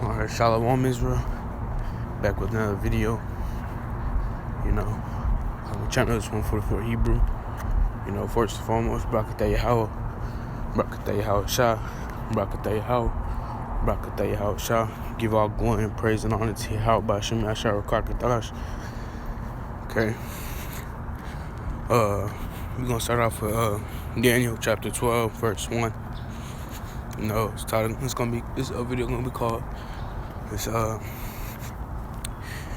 Alright, Shalom Israel, back with another video. My channel is 144 Hebrew. First and foremost, Barakatah Yahawah, Barakatah Yahawashi, Barakatah Yahawah, Barakatah Yahawashi. Give all glory and praise and honor to Yahawah by Shem Yashar Rakakatash. Okay. We're gonna start off with Daniel chapter 12, verse 1. This video gonna be called. It's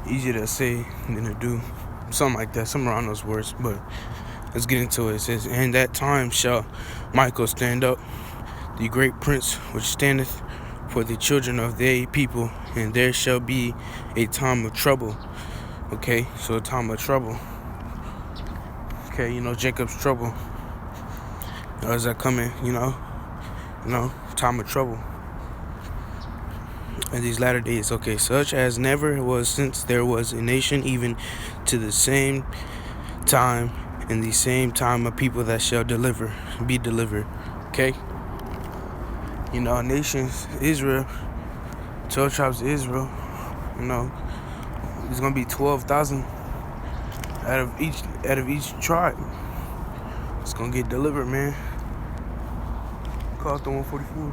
easier to say than to do. Something like that, something around those words, but let's get into it. It says, "And that time shall Michael stand up, the great prince which standeth for the children of their people, and there shall be a time of trouble." Okay, so a time of trouble. Okay, Jacob's trouble. Is that coming? Time of trouble. In these latter days, okay, such as never was since there was a nation, even to the same time, in the same time, a people that shall be delivered. Okay, nations, Israel, 12 tribes of Israel. There's gonna be 12,000 out of each tribe. It's gonna get delivered, man. Call it the 144.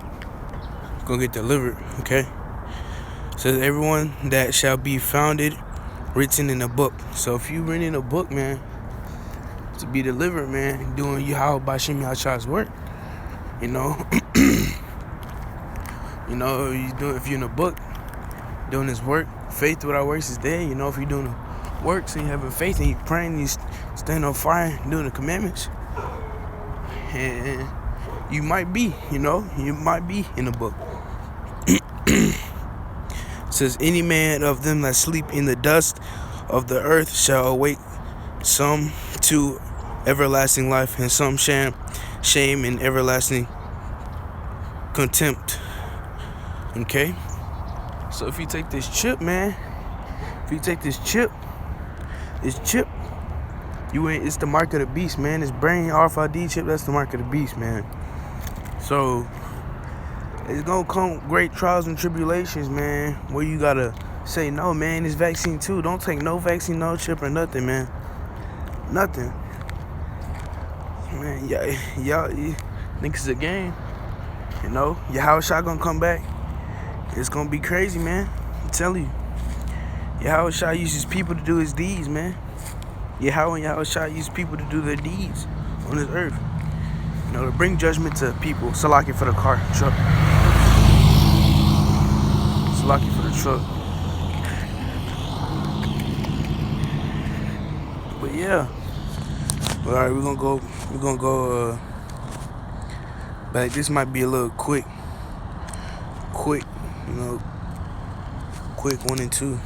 It's gonna get delivered. Okay. Says everyone that shall be founded written in a book. So if you read in a book, man, to be delivered, man, doing Yahawah by Shem Yahshua's work, if you're in a book doing his work, faith without works is dead. If you're doing the works and you having faith and you praying, you staying on fire, doing the commandments, and you might be, in the book. Says any man of them that sleep in the dust of the earth shall awake, some to everlasting life, and some shame and everlasting contempt. Okay, so if you take this chip, man, it's the mark of the beast, man. It's brain RFID chip. That's the mark of the beast, man. So it's gonna come great trials and tribulations, man, where you gotta say, no, man, this vaccine too. Don't take no vaccine, no chip, or nothing, man. Nothing. Man, y'all think it's a game. Yahawashi gonna come back. It's gonna be crazy, man. I'm telling you. Yahawashi uses people to do his deeds, man. Yahawah and Yahawashi use people to do their deeds on this earth. To bring judgment to people. Salaki for the truck. Salaki for the truck. But yeah. All right, we're gonna go. But this might be a little quick. Quick 1 and 2.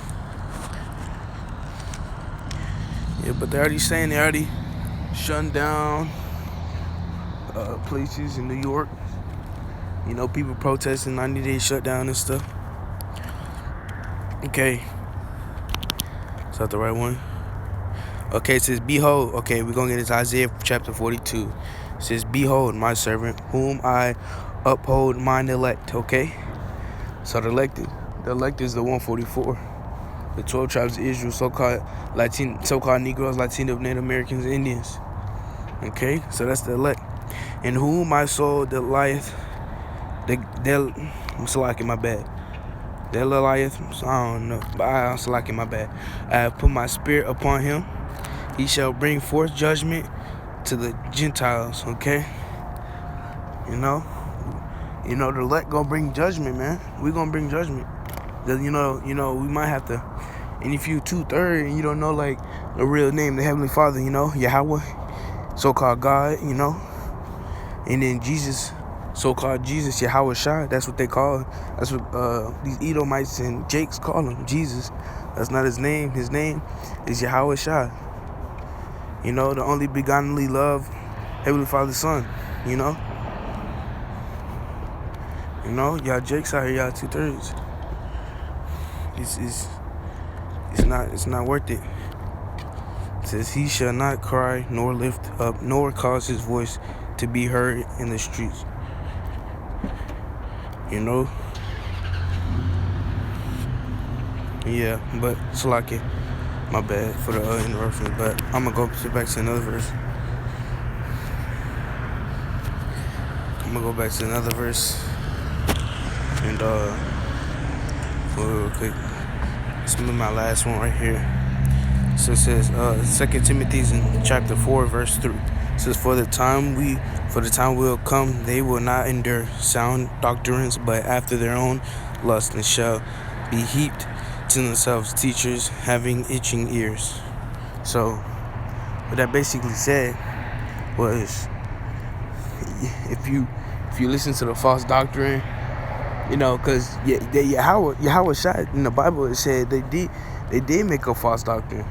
Yeah, but they're already shutting down places in New York. People protesting 90-day shutdown and stuff. Okay. Is that the right one? Okay, it says, behold. Okay, we're going to get into Isaiah chapter 42. It says, behold, my servant, whom I uphold, mine elect. Okay? So the elect is the 144. The 12 tribes of Israel, so-called Negroes, Latino, Native Americans, Indians. Okay? So that's the elect. In whom my soul delighteth. I'm slacking my bad. Delighteth, I don't know, but I'm slacking my bad. I have put my spirit upon him. He shall bring forth judgment to the Gentiles. Okay? The elect gonna bring judgment, man. We gonna bring judgment. We might have to. And if you 2/3 and you don't know like the real name, the Heavenly Father, Yahawah, so-called God, and then Jesus, so-called Jesus, Yahawashi, that's what they call him. That's what these Edomites and Jakes call him, Jesus. That's not his name. His name is Yahawashi. The only begonly love, Heavenly Father's Son. Y'all Jakes out here, y'all 2/3. It's not worth it. It says he shall not cry nor lift up nor cause his voice to be heard in the streets. Yeah, but it's lucky. My bad for the interruption. But I'm gonna go back to another verse. And real quick. This will be my last one right here. So it says, 2 Timothy in chapter 4, verse 3. It says, For the time will come, they will not endure sound doctrines, but after their own lust, and shall be heaped to themselves teachers having itching ears. So what that basically said was, if you listen to the false doctrine, because Yahawah shot in the Bible, it said they did make a false doctrine.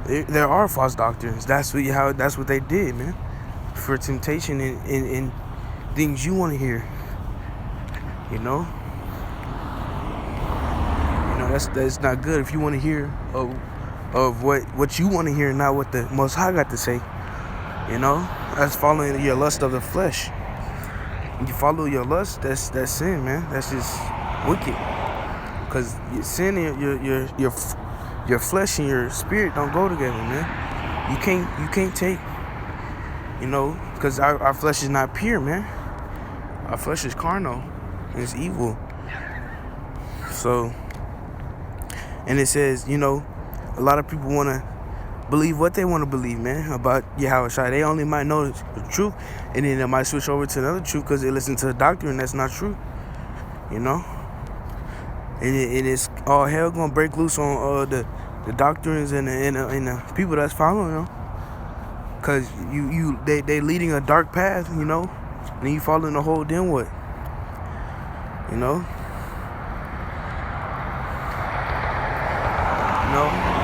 There are false doctrines. That's what they did, man, for temptation and things you want to hear. That's not good. If you want to hear of what you want to hear, not what the Most High got to say. That's following your lust of the flesh. You follow your lust, that's sin, man. That's just wicked. Because sin and your flesh and your spirit don't go together, man. You can't take, because our flesh is not pure, man. Our flesh is carnal and it's evil. So, and it says, a lot of people want to believe what they want to believe, man, about yahawashi. They only might know the truth, and then they might switch over to another truth because they listen to a doctrine that's not true. And it's all hell gonna break loose on the doctrines and the people that's following them, because they leading a dark path, and you following the whole, then what?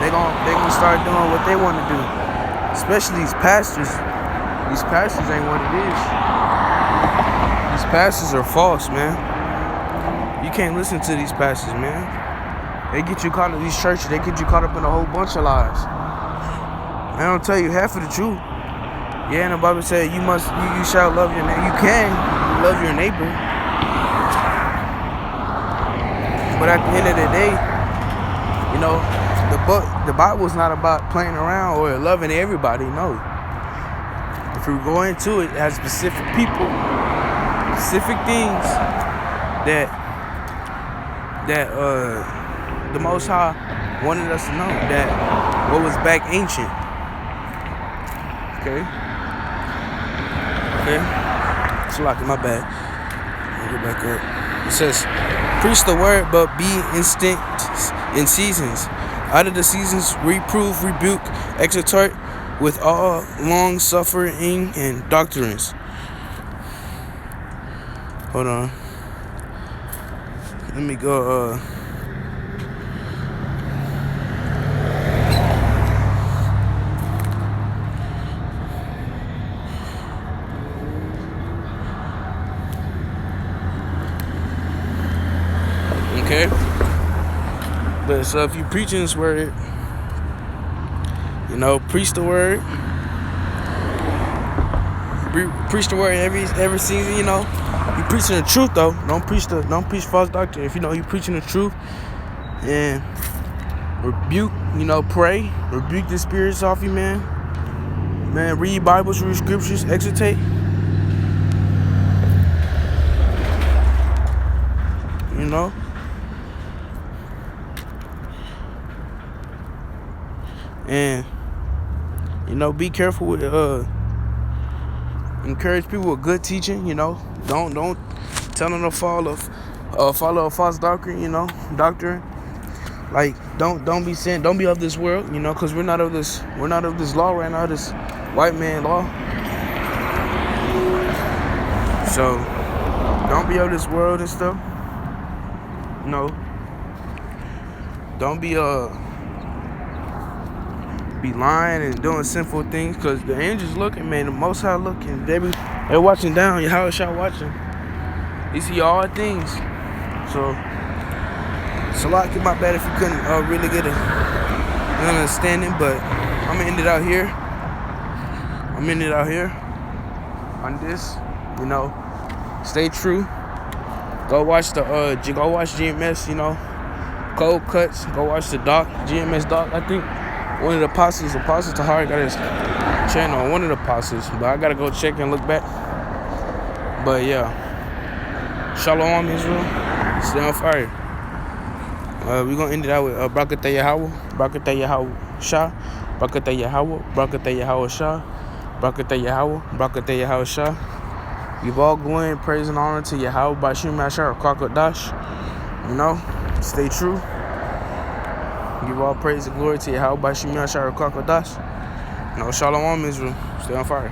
They gonna start doing what they want to do. Especially these pastors. These pastors ain't what it is. These pastors are false, man. You can't listen to these pastors, man. They get you caught in these churches. They get you caught up in a whole bunch of lies. They don't tell you half of the truth. Yeah, and the Bible said you shall love your neighbor. You can love your neighbor, but at the end of the day, the Bible is not about playing around or loving everybody. No. If we go into it, it has specific people, specific things that the Most High wanted us to know, that what was back ancient. Okay. It's like my bad. I'll get back up. It says, preach the word, but be instant in seasons. Out of the seasons, reprove, rebuke, exhort with all long suffering and doctrines. Hold on. Let me go. Okay. But so if you preaching this word, preach the word. Preach the word every season. You preaching the truth though. Don't preach false doctrine. If you preaching the truth, and rebuke, pray, rebuke the spirits off you, man. Man, read Bibles, read scriptures, exhortate. And be careful with encourage people with good teaching. Don't tell them to follow a false doctrine. Doctrine. Like don't be sin, don't be of this world. Because we're not of this law right now, this white man law. So don't be of this world and stuff. Don't be lying and doing sinful things, because the angels looking, man. The Most High looking. They're watching down. Yahawashi watching. They see all things. So it's a lot. Get my bad if you couldn't really get an understanding, but I'm gonna end it out here. On this. Stay true. Go watch GMS. Cold Cuts. Go watch the doc, GMS doc. I think one of the apostles, Tahari, got his channel on one of the apostles. But I gotta go check and look back. But yeah, Shalom Israel. Stay on fire. We're gonna end it out with Brakata Yahawah, Brakata Yahawah Shah, Brakata Yahawah, Brakata Yahawah Shah, Brakata Yahawah, Brakata Yahawah Shah. Give all glory and praise and honor to Yahawah by Shim Ashar Kwakadash. You know, stay true. Give all praise and glory to Yahawah by Shim Ashar Kwakadash. You know, Shalom Israel. Stay on fire.